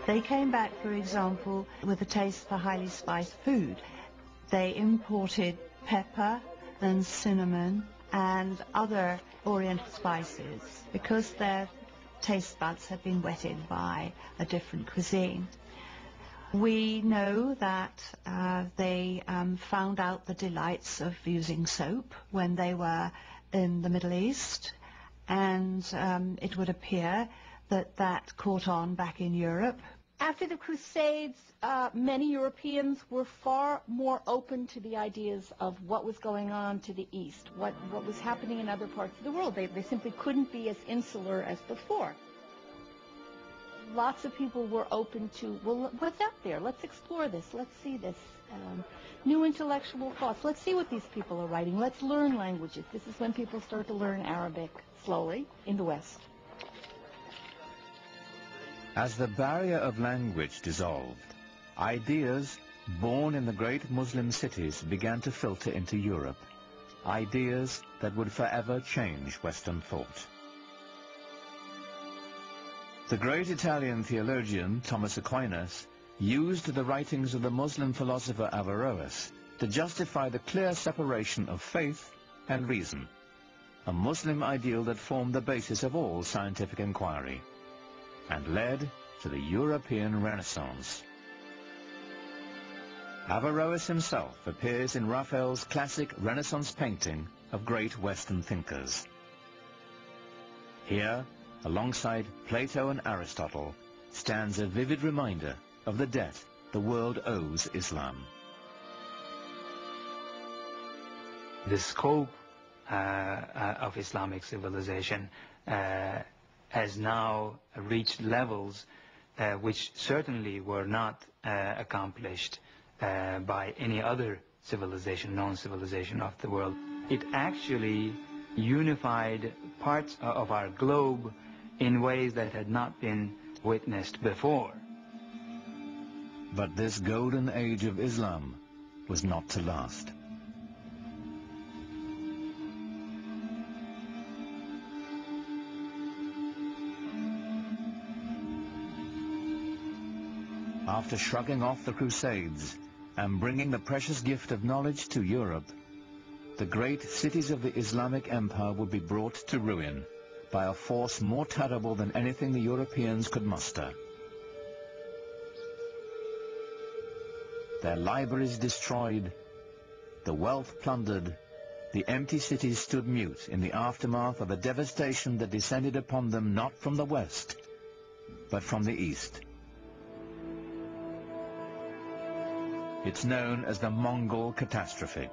They came back, for example, with a taste for highly spiced food. They imported pepper and cinnamon and other Oriental spices because their taste buds had been whetted by a different cuisine. We know that they found out the delights of using soap when they were in the Middle East, and it would appear that that caught on back in Europe. After the Crusades, many Europeans were far more open to the ideas of what was going on to the east, what was happening in other parts of the world. They simply couldn't be as insular as before. Lots of people were open to, well, what's out there? Let's explore this. Let's see this. New intellectual thoughts. Let's see what these people are writing. Let's learn languages. This is when people start to learn Arabic slowly in the West. As the barrier of language dissolved, ideas born in the great Muslim cities began to filter into Europe, ideas that would forever change Western thought. The great Italian theologian Thomas Aquinas used the writings of the Muslim philosopher Averroes to justify the clear separation of faith and reason, a Muslim ideal that formed the basis of all scientific inquiry and led to the European Renaissance. Averroes himself appears in Raphael's classic Renaissance painting of great Western thinkers. Here, alongside Plato and Aristotle, stands a vivid reminder of the debt the world owes Islam. The scope of Islamic civilization has now reached levels which certainly were not accomplished by any other civilization, known civilization of the world. It actually unified parts of our globe in ways that had not been witnessed before. But this golden age of Islam was not to last. After shrugging off the Crusades and bringing the precious gift of knowledge to Europe, the great cities of the Islamic Empire would be brought to ruin by a force more terrible than anything the Europeans could muster. Their libraries destroyed, the wealth plundered, the empty cities stood mute in the aftermath of a devastation that descended upon them not from the west, but from the east. It's known as the Mongol catastrophe.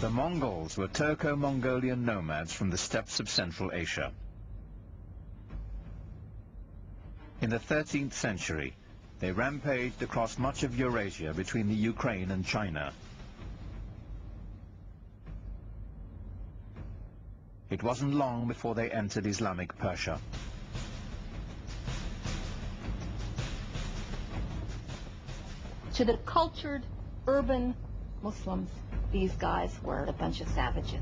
The Mongols were Turco-Mongolian nomads from the steppes of Central Asia. In the 13th century, they rampaged across much of Eurasia between the Ukraine and China. It wasn't long before they entered Islamic Persia. To the cultured, urban Muslims, these guys were a bunch of savages.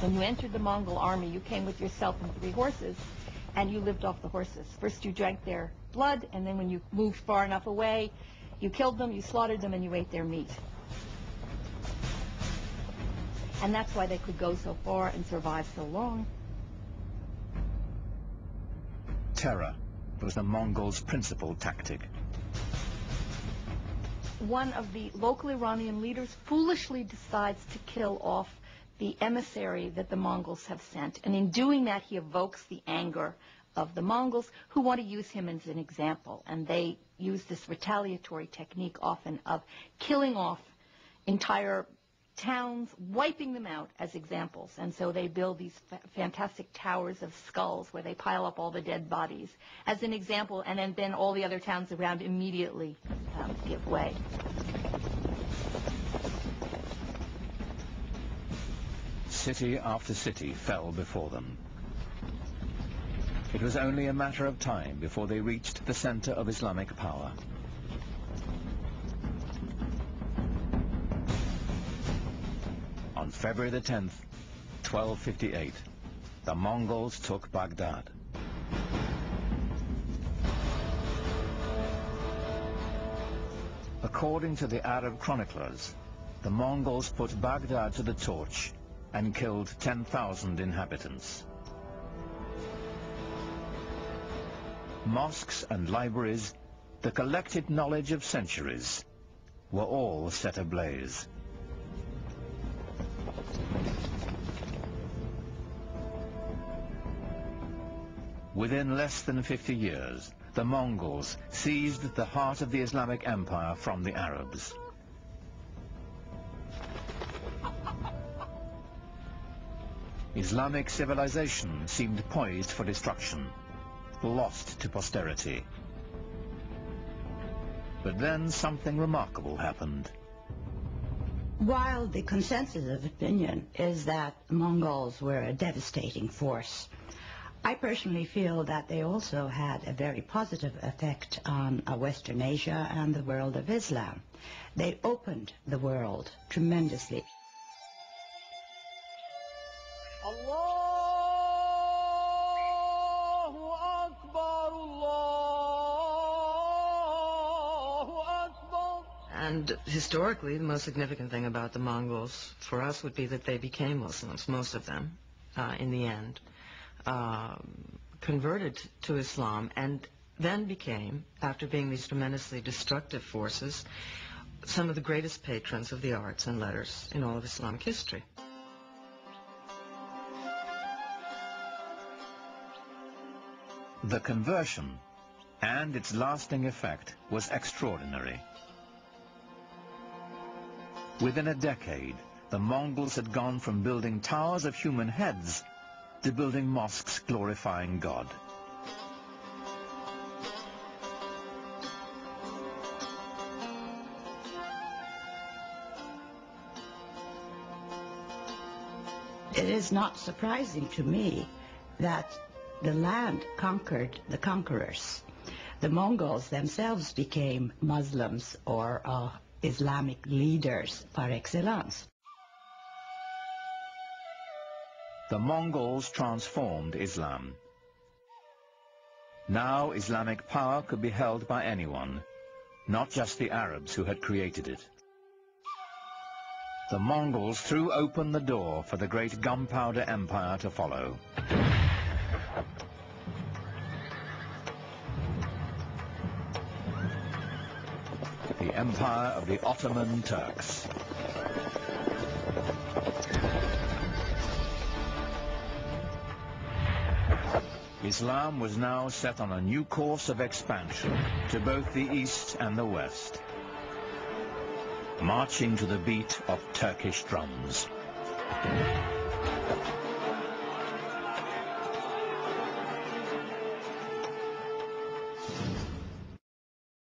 When you entered the Mongol army, you came with yourself and 3 horses, and you lived off the horses. First you drank their blood, and then when you moved far enough away, you killed them, you slaughtered them, and you ate their meat. And that's why they could go so far and survive so long. Terror was the Mongols' principal tactic. One of the local Iranian leaders foolishly decides to kill off the emissary that the Mongols have sent. And in doing that, he evokes the anger of the Mongols, who want to use him as an example. And they use this retaliatory technique often of killing off entire towns, wiping them out as examples. And so they build these fantastic towers of skulls where they pile up all the dead bodies as an example, and then all the other towns around immediately give way. City after city fell before them. It was only a matter of time before they reached the center of Islamic power. On February the 10th, 1258, the Mongols took Baghdad. According to the Arab chroniclers, the Mongols put Baghdad to the torch and killed 10,000 inhabitants. Mosques and libraries, the collected knowledge of centuries, were all set ablaze. Within less than 50 years, the Mongols seized the heart of the Islamic Empire from the Arabs. Islamic civilization seemed poised for destruction, lost to posterity. But then something remarkable happened. While the consensus of opinion is that Mongols were a devastating force, I personally feel that they also had a very positive effect on Western Asia and the world of Islam. They opened the world tremendously. And historically, the most significant thing about the Mongols for us would be that they became Muslims, most of them, in the end. Converted to Islam and then became, after being these tremendously destructive forces, some of the greatest patrons of the arts and letters in all of Islamic history. The conversion and its lasting effect was extraordinary. Within a decade, the Mongols had gone from building towers of human heads to building mosques glorifying God. It is not surprising to me that the land conquered the conquerors. The Mongols themselves became Muslims or Islamic leaders par excellence. The Mongols transformed Islam. Now Islamic power could be held by anyone, not just the Arabs who had created it. The Mongols threw open the door for the great gunpowder empire to follow. The empire of the Ottoman Turks. Islam was now set on a new course of expansion to both the East and the West, marching to the beat of Turkish drums.